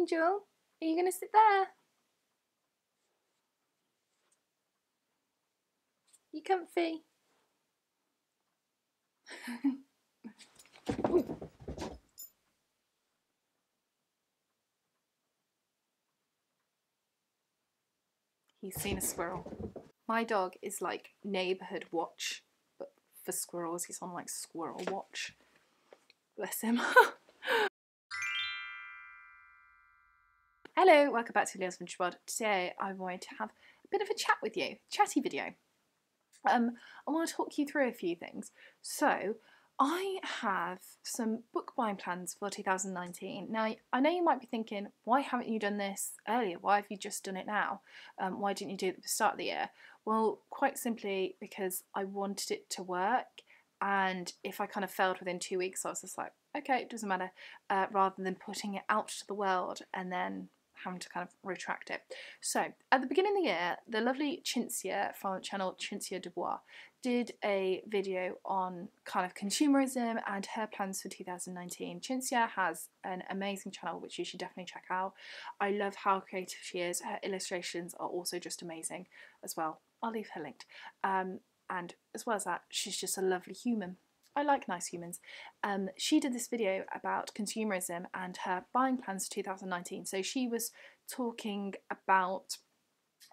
Angel, are you going to sit there? You comfy? He's seen a squirrel. My dog is like neighbourhood watch, but for squirrels. He's on like squirrel watch. Bless him. Hello, welcome back to Leo's Vintage World. Today I wanted to have a bit of a chat with you, chatty video. I want to talk you through a few things. So, I have some book buying plans for 2019. Now, I know you might be thinking, why haven't you done this earlier? Why have you just done it now? Why didn't you do it at the start of the year? Well, quite simply because I wanted it to work, and if I kind of failed within 2 weeks, I was just like, okay, it doesn't matter, rather than putting it out to the world and then having to kind of retract it. So, at the beginning of the year, the lovely Chinzia from the channel Chinzia did a video on kind of consumerism and her plans for 2019. Chinzia has an amazing channel which you should definitely check out. I love how creative she is. Her illustrations are also just amazing as well. I'll leave her linked. And as well as that, she's just a lovely human. I like nice humans. She did this video about consumerism and her buying plans for 2019. So she was talking about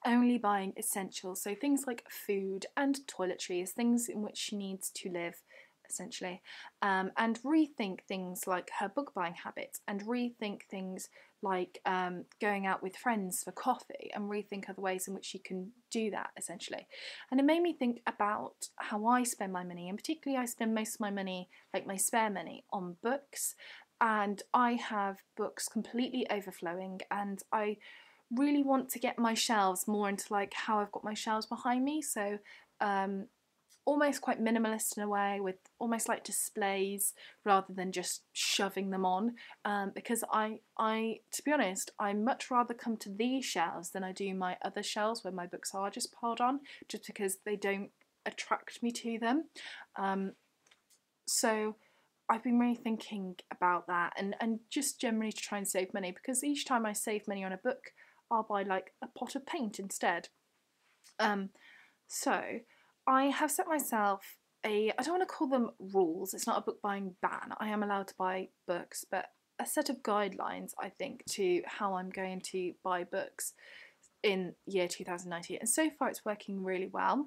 only buying essentials, so things like food and toiletries, things in which she needs to live, essentially, and rethink things like her book buying habits, and rethink things like going out with friends for coffee, and rethink other ways in which she can do that, essentially. And it made me think about how I spend my money, and particularly I spend most of my money, like my spare money, on books, and I have books completely overflowing, and I really want to get my shelves more into like how I've got my shelves behind me, so almost quite minimalist in a way, with almost like displays rather than just shoving them on, because I to be honest, I much rather come to these shelves than I do my other shelves where my books are just piled on, just because they don't attract me to them. So I've been really thinking about that, and just generally to try and save money, because each time I save money on a book, I'll buy like a pot of paint instead. So I have set myself I don't want to call them rules, it's not a book buying ban, I am allowed to buy books, but a set of guidelines, I think, to how I'm going to buy books in year 2019, and so far it's working really well.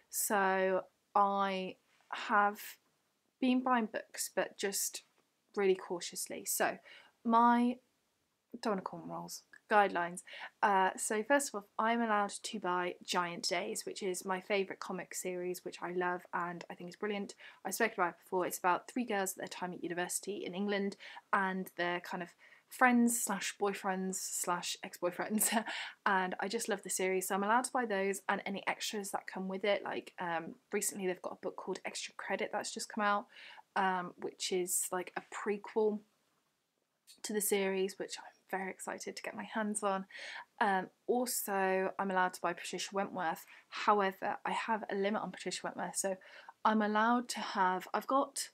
So I have been buying books, but just really cautiously. So my, don't want to call them rules, guidelines. So first of all, I'm allowed to buy Giant Days, which is my favourite comic series, which I love and I think is brilliant. I've spoken about it before. It's about three girls at their time at university in England, and they're kind of friends slash boyfriends slash ex-boyfriends, and I just love the series, so I'm allowed to buy those and any extras that come with it. Like recently they've got a book called Extra Credit that's just come out, which is like a prequel to the series, which I'm very excited to get my hands on. Also, I'm allowed to buy Patricia Wentworth. However, I have a limit on Patricia Wentworth, so I'm allowed to have, I've got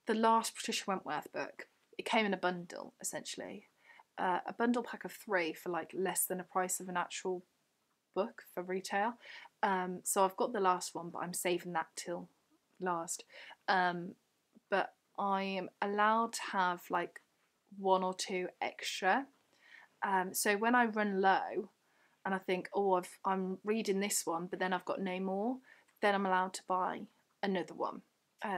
the last Patricia Wentworth book. It came in a bundle, essentially. A bundle pack of 3 for like less than the price of an actual book for retail. So I've got the last one, but I'm saving that till last. But I am allowed to have like 1 or 2 extra. So when I run low and I think, oh, I'm reading this one, but then I've got no more, then I'm allowed to buy another one.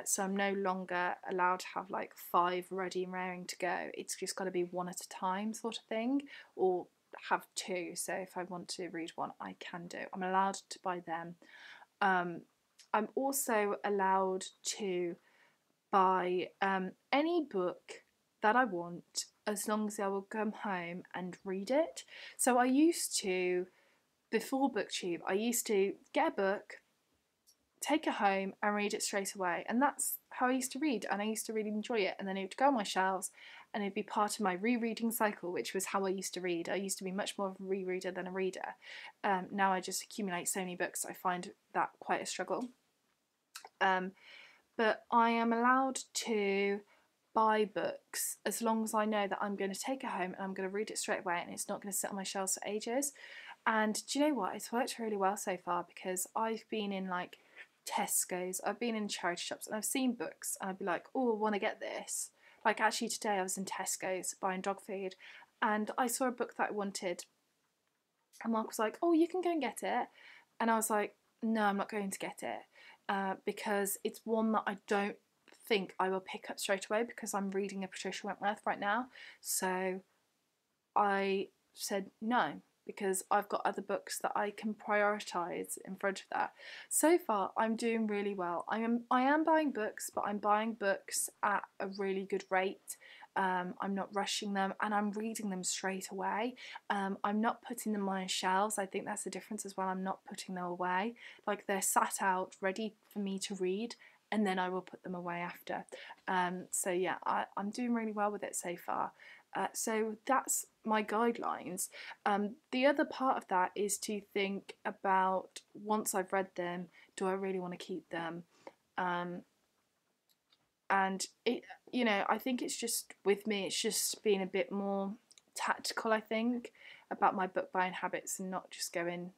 So I'm no longer allowed to have like 5 ready and raring to go. It's just got to be 1 at a time sort of thing, or have 2. So if I want to read one, I can do. I'm allowed to buy them. I'm also allowed to buy any book that I want, as long as I will come home and read it. So I used to, before BookTube, I used to get a book, take it home and read it straight away, and that's how I used to read, and I used to really enjoy it, and then it would go on my shelves and it'd be part of my rereading cycle, which was how I used to read. I used to be much more of a rereader than a reader. Now I just accumulate so many books, I find that quite a struggle. But I am allowed to buy books as long as I know that I'm going to take it home and I'm going to read it straight away and it's not going to sit on my shelves for ages. And do you know what? It's worked really well so far, because I've been in like Tesco's, I've been in charity shops, and I've seen books and I'd be like, oh, I want to get this. Like actually today I was in Tesco's buying dog food and I saw a book that I wanted, and Mark was like, oh, you can go and get it. And I was like, no, I'm not going to get it, because it's one that I don't think I will pick up straight away, because I'm reading a Patricia Wentworth right now. So I said no, because I've got other books that I can prioritise in front of that. So far, I'm doing really well. I am buying books, but I'm buying books at a really good rate. I'm not rushing them, and I'm reading them straight away. I'm not putting them on my shelves. I think that's the difference as well. I'm not putting them away. Like, they're sat out ready for me to read, and then I will put them away after. So yeah, I'm doing really well with it so far. So that's my guidelines. The other part of that is to think about, once I've read them, do I really want to keep them? And it, you know, I think it's just, with me, it's just being a bit more tactical, I think, about my book buying habits, and not just going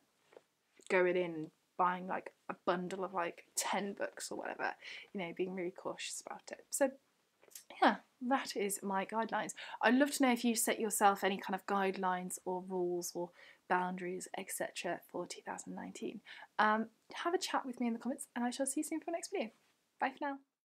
in and buying like a bundle of like 10 books or whatever, you know, being really cautious about it. So yeah, that is my guidelines. I'd love to know if you set yourself any kind of guidelines or rules or boundaries, etc. for 2019. Have a chat with me in the comments, and I shall see you soon for the next video. Bye for now.